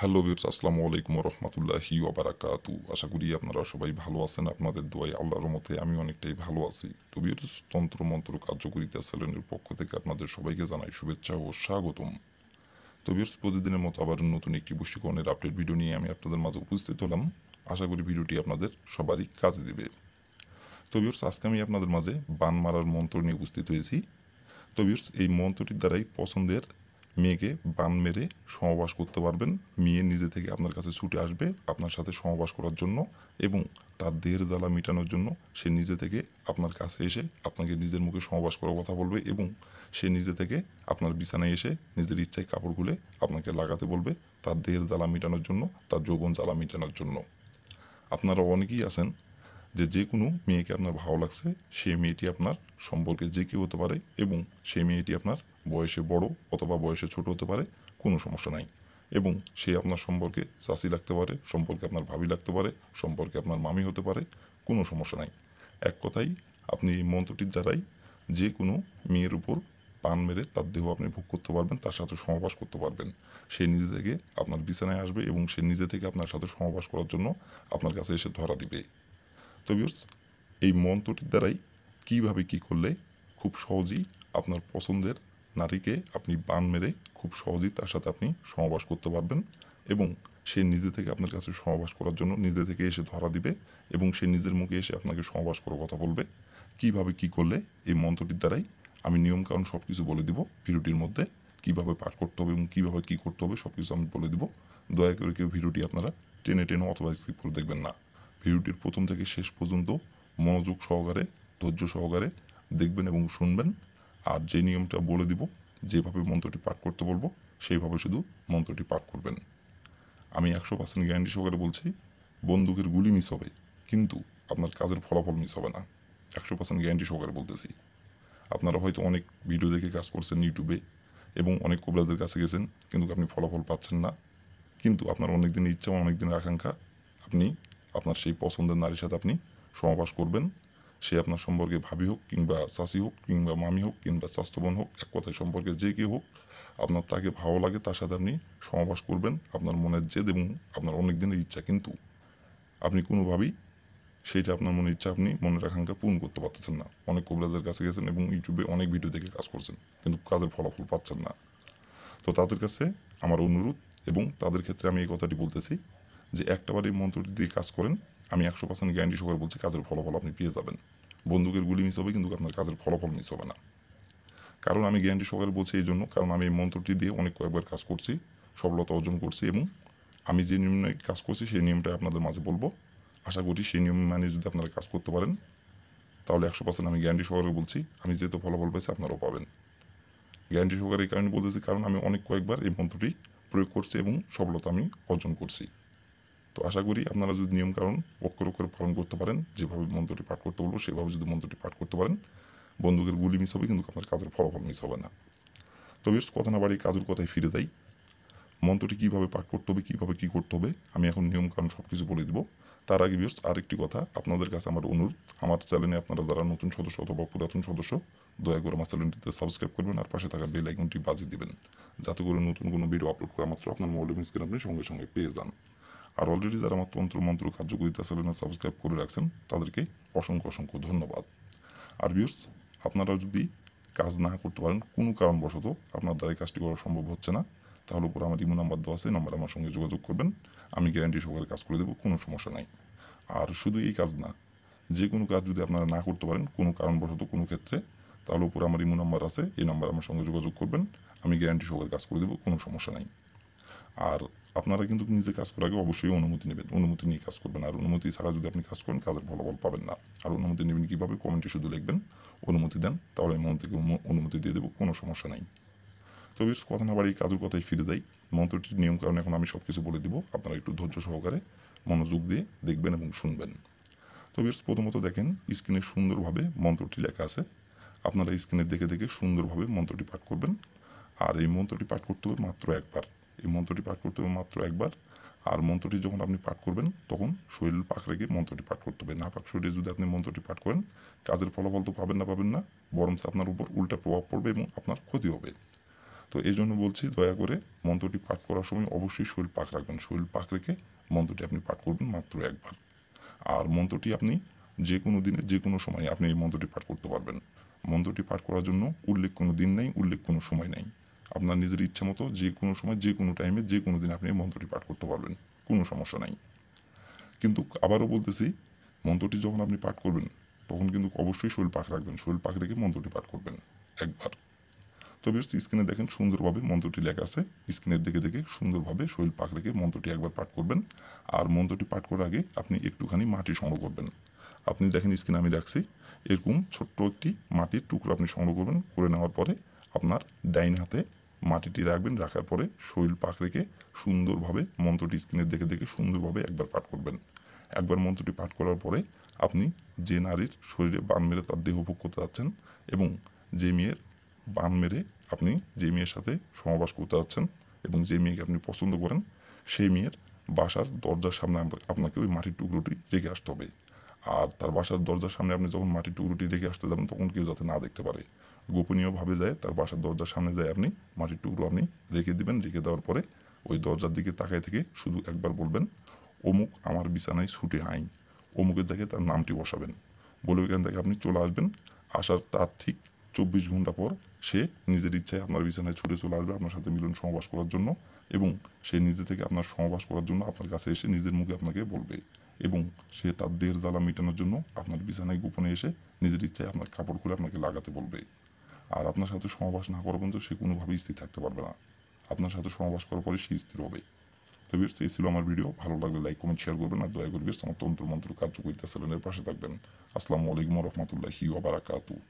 Hello viewers, আসসালামু আলাইকুম ওয়া রাহমাতুল্লাহি ওয়া বারাকাতু। আশা করি আপনারা সবাই ভালো আছেন। আপনাদের দোয়ায় আল্লাহর রহমতে আমি অনেকটাই ভালো আছি। তো ভিউয়ার্স, তন্ত্র মন্ত্র কার্যকরিতা চ্যানেলের পক্ষ থেকে আপনাদের সবাইকে জানাই শুভেচ্ছা ও স্বাগতম। তো ভিউয়ার্স, প্রতিদিনের মতো আবার নতুন একটি বশীকরণের আপডেট ভিডিও নিয়ে আমি আপনাদের মাঝে উপস্থিত হলাম। আশা করি ভিডিওটি আপনাদের সবারই কাজে দিবে। তো ভিউয়ার্স, আজকে আমি আপনাদের মাঝে বান মারার মন্ত্র নিয়ে উপস্থিত হয়েছি। তো ভিউয়ার্স, এই মন্ত্রটির দ্বারাই পছন্দের মেয়েকে বান মেরে সহবাস করতে পারবেন। মেয়ে নিজে থেকে আপনার কাছে ছুটে আসবে আপনার সাথে সহবাস করার জন্য, এবং তার দেহের জ্বালা মেটানোর জন্য সে নিজে থেকে আপনার কাছে এসে আপনাকে নিজের মুখে সহবাস করার কথা বলবে, এবং সে নিজে থেকে আপনার বিছানায় এসে নিজের ইচ্ছায় কাপড় খুলে আপনাকে লাগাতে বলবে তার দেহের জ্বালা মেটানোর জন্য, তার যৌবন জ্বালা মেটানোর জন্য। আপনারা অনেকেই আছেন যে কোনো মেয়েকে আপনার ভালো লাগছে, সেই মেয়েটি আপনার সম্পর্কে যে কেউ হতে পারে, এবং সেই মেয়েটি আপনার বয়সে বড় অথবা বয়সে ছোট হতে পারে, কোনো সমস্যা নাই। এবং সে আপনার সম্পর্কে চাচি লাগতে পারে, সম্পর্কে আপনার ভাবি লাগতে পারে, সম্পর্কে আপনার মামি হতে পারে, কোনো সমস্যা নাই। এক কথাই, আপনি এই মন্ত্রটির দ্বারাই যে কোনো মেয়ের উপর পান মেরে তার দেহ আপনি ভোগ করতে পারবেন, তার সাথে সহবাস করতে পারবেন। সে নিজে থেকে আপনার বিছানায় আসবে এবং সে নিজে থেকে আপনার সাথে সহবাস করার জন্য আপনার কাছে এসে ধরা দিবে। তো ভিউয়ার্স, এই মন্ত্রটির দ্বারাই কীভাবে কী করলে খুব সহজেই আপনার পছন্দের নারীকে আপনি বান মেরে খুব সহজেই তার সাথে আপনি সহবাস করতে পারবেন, এবং সে নিজে থেকে আপনার কাছে সহবাস করার জন্য নিজে থেকে এসে ধরা দিবে, এবং সে নিজের মুখে এসে আপনাকে সহবাস করার কথা বলবে। কীভাবে কী করলে এই মন্ত্রটির দ্বারাই আমি নিয়মকানুন সব কিছু বলে দিব ভিডিওটির মধ্যে। কীভাবে পাঠ করতে হবে এবং কীভাবে কী করতে হবে সব কিছু আমি বলে দিব। দয়া করে কেউ ভিডিওটি আপনারা টেনে টেনে অথবা স্কিপ করে দেখবেন না। ভিডিওটির প্রথম থেকে শেষ পর্যন্ত মনোযোগ সহকারে, ধৈর্য সহকারে দেখবেন এবং শুনবেন। আর যে নিয়মটা বলে দিব, যেভাবে মন্ত্রটি পাঠ করতে বলবো, সেইভাবে শুধু মন্ত্রটি পাঠ করবেন। আমি 100% গ্যারান্টি সহকারে বলছি, বন্দুকের গুলি মিস হবে, কিন্তু আপনার কাজের ফলাফল মিস হবে না। 100% গ্যারান্টি সহকারে বলতেছি। আপনারা হয়তো অনেক ভিডিও দেখে কাজ করছেন ইউটিউবে, এবং অনেক কোবরাদের কাছে গেছেন, কিন্তু আপনি ফলাফল পাচ্ছেন না। কিন্তু আপনার অনেক দিনের ইচ্ছা, অনেক দিনের আকাঙ্ক্ষা, আপনি আপনার সেই পছন্দের নারীর সাথে আপনি সহবাস করবেন। সে আপনার সম্পর্কে ভাবি হোক, কিংবা চাচি হোক, কিংবা মামি হোক, কিংবা চাচাতো বোন হোক, এক কথায় সম্পর্কে যে কেউ হোক, আপনার তাকে ভালো লাগে, তার সাথে আপনি সহবাস করবেন। আপনার মনের জেদ এবং আপনার অনেক দিনের ইচ্ছা, কিন্তু আপনি কোনোভাবেই সেইটা আপনার মনের ইচ্ছা, আপনি মনের আকাঙ্ক্ষা পূরণ করতে পারতেছেন না। অনেক কবিরাজের কাছে গেছেন এবং ইউটিউবে অনেক ভিডিও দেখে কাজ করছেন, কিন্তু কাজের ফলাফল পাচ্ছেন না। তো তাদের কাছে আমার অনুরোধ, এবং তাদের ক্ষেত্রে আমি এই কথাটি বলতেছি, যে একটাবার এই মন্ত্রটি দিয়ে কাজ করেন, আমি 100% গ্যারান্টি সহকারে বলছি কাজের ফলাফল আপনি পেয়ে যাবেন। বন্দুকের গুলি মিস হবে, কিন্তু আপনার কাজের ফলাফল মিস হবে না। কারণ আমি গ্যারান্টি সহকারে বলছি এই জন্য, কারণ আমি এই মন্ত্রটি দিয়ে অনেক কয়েকবার কাজ করছি, সফলতা অর্জন করছি, এবং আমি যে নিয়মে কাজ করছি সেই নিয়মটা আপনাদের মাঝে বলবো। আশা করি সেই নিয়ম মানে যদি আপনারা কাজ করতে পারেন, তাহলে 100% আমি গ্যারান্টি সহকারে বলছি, আমি যেহেতু ফলাফল পেয়েছি আপনারাও পাবেন। গ্যারান্টি সহকারে এই কারণে বলতেছি, কারণ আমি অনেক কয়েকবার এই মন্ত্রটি প্রয়োগ করছি এবং সফলতা আমি অর্জন করছি। তো আশা করি আপনারা যদি নিয়মকানুন অক্ষরে অক্ষরে পালন করতে পারেন, যেভাবে মন্ত্রটি পাঠ করতে বলবো সেভাবে যদি মন্ত্রটি পাঠ করতে পারেন, বন্দুকের গুলি মিস হবে, কিন্তু আপনার কাজের ফলাফল মিস হবে না। তো বেশ, কথা না বাড়িয়ে কাজের কথায় ফিরে যাই। মন্ত্রটি কীভাবে পাঠ করতে হবে, কীভাবে কী করতে হবে, আমি এখন নিয়মকানুন সব কিছু বলে দিব। তার আগে বিয়স আরেকটি কথা, আপনাদের কাছে আমার অনুরোধ, আমার চ্যানেলে আপনারা যারা নতুন সদস্য অথবা পুরাতন সদস্য, দয়া করে আমার চ্যানেলটিতে সাবস্ক্রাইব করবেন, আর পাশে থাকা বেল আইকনটি বাজিয়ে দিবেন, যাতে করে নতুন কোনো ভিডিও আপলোড করা মাত্র আপনার মোবাইল স্ক্রিনে আপনি সঙ্গে সঙ্গে পেয়ে যান। আর অলরেডি যারা আমার তন্ত্র মন্ত্র কার্যকরিতা চ্যানেল সাবস্ক্রাইব করে রাখছেন, তাদেরকে অসংখ্য অসংখ্য ধন্যবাদ। আর ভিউস, আপনারা যদি কাজ না করতে পারেন, কোনো কারণবশত আপনার দ্বারা কাজটি করা সম্ভব হচ্ছে না, তাহলে উপরে আমার ইমো নাম্বার দেওয়া আছে, নাম্বারে আমার সঙ্গে যোগাযোগ করবেন। আমি গ্যারান্টি সহকারে কাজ করে দেবো, কোনো সমস্যা নাই। আর শুধু এই কাজ না, যে কোনো কাজ যদি আপনারা না করতে পারেন কোনো কারণবশত কোনো ক্ষেত্রে, তাহলে উপরে আমার ইমো নাম্বার আছে, এই নাম্বারে আমার সঙ্গে যোগাযোগ করবেন। আমি গ্যারান্টি সহকারে কাজ করে দেবো, কোনো সমস্যা নাই। আর আপনারা কিন্তু নিজে কাজ করার আগে অবশ্যই অনুমতি নেবেন, অনুমতি নিয়ে কাজ করবেন। আর অনুমতি ছাড়া যদি আপনি কাজ করেন, কাজের ফলাফল পাবেন না। আর অনুমতি নেবেন কীভাবে, কমেন্টে শুধু লিখবেন অনুমতি দেন, তাহলে আমি মন থেকে অনুমতি দিয়ে দেবো, কোনো সমস্যা নাই। তো বেশ, কথা না বাড়িয়ে কাজের কথায় ফিরে যাই। মন্ত্রটির নিয়ম কারণ এখন আমি সব কিছু বলে দিব, আপনারা একটু ধৈর্য সহকারে মনোযোগ দিয়ে দেখবেন এবং শুনবেন। তো বেশ, প্রথমত দেখেন স্ক্রিনে সুন্দরভাবে মন্ত্রটি লেখা আছে, আপনারা স্ক্রিনে দেখে দেখে সুন্দরভাবে মন্ত্রটি পাঠ করবেন। আর এই মন্ত্রটি পাঠ করতে হবে মাত্র একবার, এই মন্ত্রটি পাঠ করতে হবে মাত্র একবার। আর মন্ত্রটি যখন আপনি পাঠ করবেন, তখন শরীর পাক রেখে মন্ত্রটি পাঠ করতে হবে। না পাক শরীরে যদি আপনি মন্ত্রটি পাঠ করেন, কাজের ফলাফল তো পাবেন না, বরঞ্চ আপনার উপর উল্টা প্রভাব পড়বে এবং আপনার ক্ষতি হবে। তো এই জন্য বলছি, দয়া করে মন্ত্রটি পাঠ করার সময় অবশ্যই শরীর পাক রাখবেন। শরীর পাক রেখে মন্ত্রটি আপনি পাঠ করবেন মাত্র একবার। আর মন্ত্রটি আপনি যে কোনো দিনে যে কোনো সময়ে আপনি এই মন্ত্রটি পাঠ করতে পারবেন। মন্ত্রটি পাঠ করার জন্য উল্লেখ কোনো দিন নেই, উল্লেখ কোনো সময় নেই। আপনার নিজের ইচ্ছা মতো যে কোনো সময় যে কোনো টাইমে যে কোনো দিন আপনি এই মন্ত্রটি পাঠ করতে পারবেন, কোনো সমস্যা নাই। কিন্তু আবারও বলতেছি, মন্ত্রটি যখন আপনি পাঠ করবেন তখন কিন্তু অবশ্যই শরীর পাক রাখবেন। শরীর পাক রেখে মন্ত্রটি পাঠ করবেন একবার। তো বেশ, স্ক্রিনে দেখেন সুন্দরভাবে মন্ত্রটি লেখা আছে। স্ক্রিনের দেখে দেখে সুন্দরভাবে শরীর পাক রেখে মন্ত্রটি একবার পাঠ করবেন। আর মন্ত্রটি পাঠ করার আগে আপনি একটুখানি মাটি সংগ্রহ করবেন। আপনি দেখেন স্ক্রিনে আমি রাখছি, এরকম ছোট্ট একটি মাটির টুকরো আপনি সংগ্রহ করবেন। করে নেওয়ার পরে আপনার ডাইন হাতে মাটিটি রাখবেন। রাখার পরে শরীর পাক রেখে সুন্দরভাবে মন্ত্রটি স্ক্রিনের দেখে দেখে সুন্দরভাবে একবার পাঠ করবেন। একবার মন্ত্রটি পাঠ করার পরে আপনি যে নারীর শরীরে বান মেরে তার দেহ ভোগ করতে যাচ্ছেন, এবং যে মেয়ের বান মেরে আপনি যে মেয়ের সাথে সহবাস করতে যাচ্ছেন এবং যে মেয়েকে আপনি পছন্দ করেন, সেই মেয়ের বাসার দরজার সামনে আপনাকে ওই মাটির টুকরোটি রেখে আসতে হবে। আর তার বাসার দরজার সামনে আপনি যখন মাটির টুকরোটি রেখে আসতে যাবেন তখন কেউ যাতে না দেখতে পারে, গোপনীয়ভাবে যায় তার বাসার দরজার সামনে যায় আপনি মাটির টুকরো আপনি রেখে দিবেন। রেখে দেওয়ার পরে ওই দরজার দিকে তাকায় থেকে শুধু একবার বলবেন, অমুক আমার বিছানায় ছুটে আইন। অমুকের জায়গায় তার নামটি বসাবেন। বলে ওইখান থেকে আপনি চলে আসবেন। আসার তার ঠিক 24 ঘন্টা পর সে নিজের ইচ্ছায় আপনার বিছানায় ছুটে চলে আসবে আপনার সাথে মিলন সহবাস করার জন্য, এবং সে নিজে থেকে আপনার সহবাস করার জন্য আপনার কাছে এসে নিজের মুখে আপনাকে বলবে, এবং সে তার দেহের জ্বালা মেটানোর জন্য আপনার বিছানায় গোপনে এসে নিজের ইচ্ছায় আপনার কাপড় খুলে আপনাকে লাগাতে বলবে। আর আপনার সাথে সহবাস না করা পর্যন্ত সে কোনোভাবেই স্থির থাকতে পারবে না। আপনার সাথে সহবাস করার পরে সে স্থির হবে। তো ভিউয়ার্স, এই ছিল আমার ভিডিও। ভালো লাগলে লাইক কমেন্ট শেয়ার করবেন, আর দয়া করে ভিউয়ার্স আমার তন্ত্র মন্ত্র কার্যকরিতা চ্যানেলের পাশে থাকবেন। আসসালামু আলাইকুম ওয়া রাহমাতুল্লাহি ওয়া বারাকাতুহু।